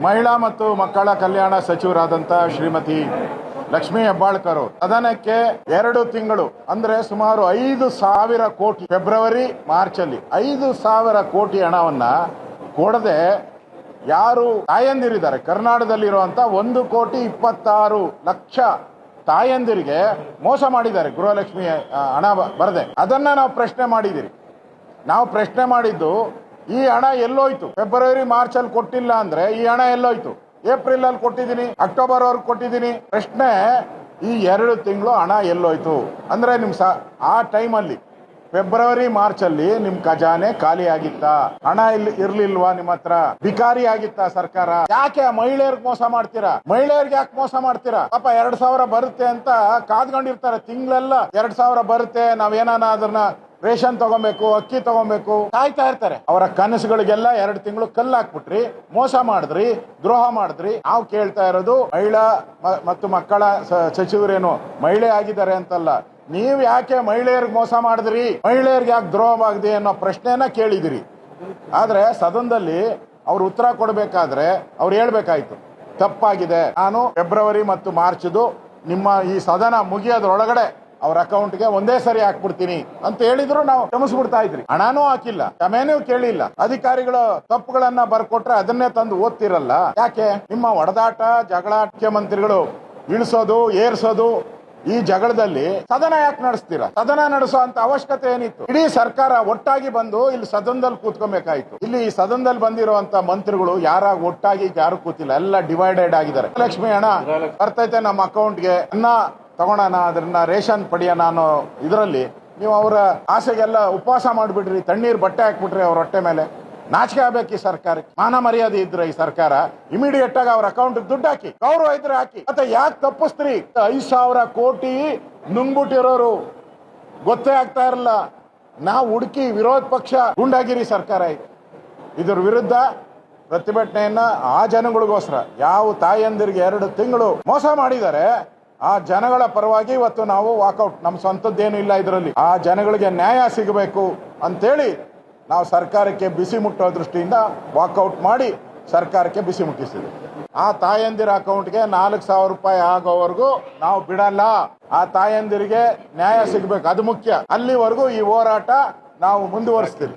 ಮಹಿಳಾ ಮತ್ತು ಮಕ್ಕಳ ಕಲ್ಯಾಣ ಸಚಿವರಾದಂಥ ಶ್ರೀಮತಿ ಲಕ್ಷ್ಮೀ ಹೆಬ್ಬಾಳ್ಕರ್ ಸದನಕ್ಕೆ 2 ತಿಂಗಳು ಅಂದ್ರೆ ಸುಮಾರು 5,000 ಕೋಟಿ ಫೆಬ್ರವರಿ ಮಾರ್ಚ್ ಅಲ್ಲಿ 5,000 ಕೋಟಿ ಹಣವನ್ನ ಕೊಡದೆ ಯಾರು ತಾಯಂದಿರಿದ್ದಾರೆ ಕರ್ನಾಟಕದಲ್ಲಿರುವಂತ 1,26,00,000 ತಾಯಂದಿರಿಗೆ ಮೋಸ ಮಾಡಿದ್ದಾರೆ ಗೃಹಲಕ್ಷ್ಮಿ ಹಣ ಬರದೆ. ಅದನ್ನ ನಾವು ಪ್ರಶ್ನೆ ಮಾಡಿದಿರಿ. ನಾವು ಪ್ರಶ್ನೆ ಮಾಡಿದ್ದು ಈ ಹಣ ಎಲ್ಲೋಯ್ತು? ಫೆಬ್ರವರಿ ಮಾರ್ಚ್ ಅಲ್ಲಿ ಕೊಟ್ಟಿಲ್ಲ ಅಂದ್ರೆ ಈ ಹಣ ಎಲ್ಲೋಯ್ತು? ಏಪ್ರಿಲ್ ಅಲ್ಲಿ ಕೊಟ್ಟಿದ್ದೀನಿ, ಅಕ್ಟೋಬರ್ ವರ್ಗು ಕೊಟ್ಟಿದ್ದೀನಿ. ಪ್ರಶ್ನೆ ಈ 2 ತಿಂಗಳು ಹಣ ಎಲ್ಲೋಯ್ತು ಅಂದ್ರೆ ಆ ಟೈಮಲ್ಲಿ ಫೆಬ್ರವರಿ ಮಾರ್ಚ್ ಅಲ್ಲಿ ನಿಮ್ ಖಜಾನೆ ಖಾಲಿ ಆಗಿತ್ತಾ? ಹಣ ಇರ್ಲಿಲ್ವಾ ನಿಮ್ಮ ಹತ್ರ? ಬಿಕಾರಿ ಆಗಿತ್ತಾ ಸರ್ಕಾರ? ಯಾಕೆ ಮಹಿಳೆಯರಿಗೆ ಮೋಸ ಮಾಡ್ತೀರಾ? ಮಹಿಳೆಯರಿಗೆ ಯಾಕೆ ಮೋಸ ಮಾಡ್ತೀರಾ? ಪಾಪ 2,000 ಬರುತ್ತೆ ಅಂತ ಕಾದ್ಕೊಂಡಿರ್ತಾರೆ. ತಿಂಗಳೆಲ್ಲ 2,000 ಬರುತ್ತೆ, ನಾವೇನ ಅದನ್ನ ರೇಷನ್ ತಗೊಬೇಕು, ಅಕ್ಕಿ ತಗೊಬೇಕು ಕಾಯ್ತಾ ಇರ್ತಾರೆ. ಅವರ ಕನಸುಗಳಿಗೆಲ್ಲ 2 ತಿಂಗಳು ಕಲ್ಲು ಹಾಕ್ಬಿಟ್ರಿ, ಮೋಸ ಮಾಡಿದ್ರಿ, ದ್ರೋಹ ಮಾಡಿದ್ರಿ. ನಾವು ಕೇಳ್ತಾ ಇರೋದು ಮಹಿಳಾ ಮತ್ತು ಮಕ್ಕಳ ಸಚಿವರೇನು ಮಹಿಳೆ ಆಗಿದ್ದಾರೆ ಅಂತಲ್ಲ, ನೀವ್ ಯಾಕೆ ಮಹಿಳೆಯರಿಗೆ ಮೋಸ ಮಾಡಿದ್ರಿ, ಮಹಿಳೆಯರಿಗೆ ಯಾಕೆ ದ್ರೋಹವಾಗಿದೆ ಅನ್ನೋ ಪ್ರಶ್ನೆಯನ್ನ ಕೇಳಿದಿರಿ. ಆದ್ರೆ ಸದನದಲ್ಲಿ ಅವ್ರು ಉತ್ತರ ಕೊಡಬೇಕಾದ್ರೆ ಅವ್ರು ಹೇಳ್ಬೇಕಾಯ್ತು ತಪ್ಪಾಗಿದೆ, ನಾನು ಫೆಬ್ರವರಿ ಮತ್ತು ಮಾರ್ಚ್ದು ನಿಮ್ಮ ಈ ಸದನ ಮುಗಿಯೋದ್ರೊಳಗಡೆ ಅವ್ರ ಅಕೌಂಟ್ಗೆ ಒಂದೇ ಸರಿ ಹಾಕ್ಬಿಡ್ತೀನಿ ಅಂತ ಹೇಳಿದ್ರು ನಾವು ಕ್ಷಮಿಸ್ಬಿಡ್ತಾ ಇದ್ರಿ. ಹಣನೂ ಹಾಕಿಲ್ಲ, ಕ್ಷಮೆನೂ ಕೇಳಿಲ್ಲ. ಅಧಿಕಾರಿಗಳು ತಪ್ಪುಗಳನ್ನ ಬರ್ಕೊಟ್ರೆ ಅದನ್ನೇ ತಂದು ಓದ್ತಿರಲ್ಲ. ಯಾಕೆ ನಿಮ್ಮ ಹೊಡೆದಾಟ ಜಗಳ? ಮುಖ್ಯಮಂತ್ರಿಗಳು ಇಳಿಸೋದು ಏರ್ಸೋದು ಈ ಜಗಳದಲ್ಲಿ ಸದನ ಯಾಕೆ ನಡೆಸ್ತೀರಾ? ಸದನ ನಡೆಸೋ ಅಂತ ಅವಶ್ಯಕತೆ ಏನಿತ್ತು? ಇಡೀ ಸರ್ಕಾರ ಒಟ್ಟಾಗಿ ಬಂದು ಇಲ್ಲಿ ಸದನದಲ್ಲಿ ಕೂತ್ಕೊಬೇಕಾಯ್ತು. ಇಲ್ಲಿ ಈ ಸದನದಲ್ಲಿ ಬಂದಿರುವಂತ ಮಂತ್ರಿಗಳು ಯಾರಾಗ ಒಟ್ಟಾಗಿ ಯಾರು ಕೂತಿಲ್ಲ, ಎಲ್ಲ ಡಿವೈಡೆಡ್ ಆಗಿದ್ದಾರೆ. ಲಕ್ಷ್ಮಿ ಹಣ ಬರ್ತೈತೆ ನಮ್ಮ ಅಕೌಂಟ್ಗೆ, ಅನ್ನ ತಗೊಳೋಣ, ಅದನ್ನ ರೇಷನ್ ಪಡೆಯೋಣ ಅನ್ನೋ ಇದರಲ್ಲಿ ನೀವು ಅವರ ಆಸೆಗೆಲ್ಲ ಉಪವಾಸ ಮಾಡಿಬಿಡ್ರಿ, ತಣ್ಣೀರ್ ಬಟ್ಟೆ ಹಾಕ್ಬಿಟ್ರಿ ಅವ್ರ ಹೊಟ್ಟೆ ಮೇಲೆ. ನಾಚಿಕೆ ಆಗ್ಬೇಕು ಈ ಸರ್ಕಾರಕ್ಕೆ. ಮಾನ ಮರ್ಯಾದೆ ಇದ್ರೆ ಈ ಸರ್ಕಾರ ಇಮಿಡಿಯೇಟ್ ಆಗಿ ಅವ್ರ ಅಕೌಂಟ್ ದುಡ್ಡು ಹಾಕಿ, ಗೌರವ ಇದ್ರೆ ಹಾಕಿ. ಮತ್ತೆ ಯಾಕೆ ತಪ್ಪಿಸ್ತ್ರಿ? 5,000 ಕೋಟಿ ನುಂಗ್ಬಿಟ್ಟಿರೋರು ಗೊತ್ತೇ ಆಗ್ತಾ ಇರಲ್ಲ. ನಾವು ಹುಡುಕಿ ವಿರೋಧ ಪಕ್ಷ ಗುಂಡಾಗಿರಿ ಸರ್ಕಾರ ಇದ್ರ ವಿರುದ್ಧ ಪ್ರತಿಭಟನೆಯನ್ನ ಆ ಜನಗಳಿಗೋಸ್ಕರ ಯಾವ ತಾಯಂದಿರಿಗೆ 2 ತಿಂಗಳು ಮೋಸ ಮಾಡಿದ್ದಾರೆ ಆ ಜನಗಳ ಪರವಾಗಿ ಇವತ್ತು ನಾವು ವಾಕೌಟ್. ನಮ್ಮ ಸ್ವಂತದ್ದೇನು ಇಲ್ಲ ಇದರಲ್ಲಿ. ಆ ಜನಗಳಿಗೆ ನ್ಯಾಯ ಸಿಗಬೇಕು ಅಂತೇಳಿ ನಾವು ಸರ್ಕಾರಕ್ಕೆ ಬಿಸಿ ಮುಟ್ಟೋ ದೃಷ್ಟಿಯಿಂದ ವಾಕೌಟ್ ಮಾಡಿ ಸರ್ಕಾರಕ್ಕೆ ಬಿಸಿ ಮುಟ್ಟಿಸಿದ್ವಿ. ಆ ತಾಯಂದಿರ ಅಕೌಂಟ್ಗೆ 4,000 ರೂಪಾಯಿ ಆಗೋವರೆಗೂ ನಾವು ಬಿಡಲ್ಲ. ಆ ತಾಯಂದಿರಿಗೆ ನ್ಯಾಯ ಸಿಗಬೇಕು, ಅದು ಮುಖ್ಯ. ಅಲ್ಲಿವರೆಗೂ ಈ ಹೋರಾಟ ನಾವು ಮುಂದುವರಿಸ್ತೀವಿ.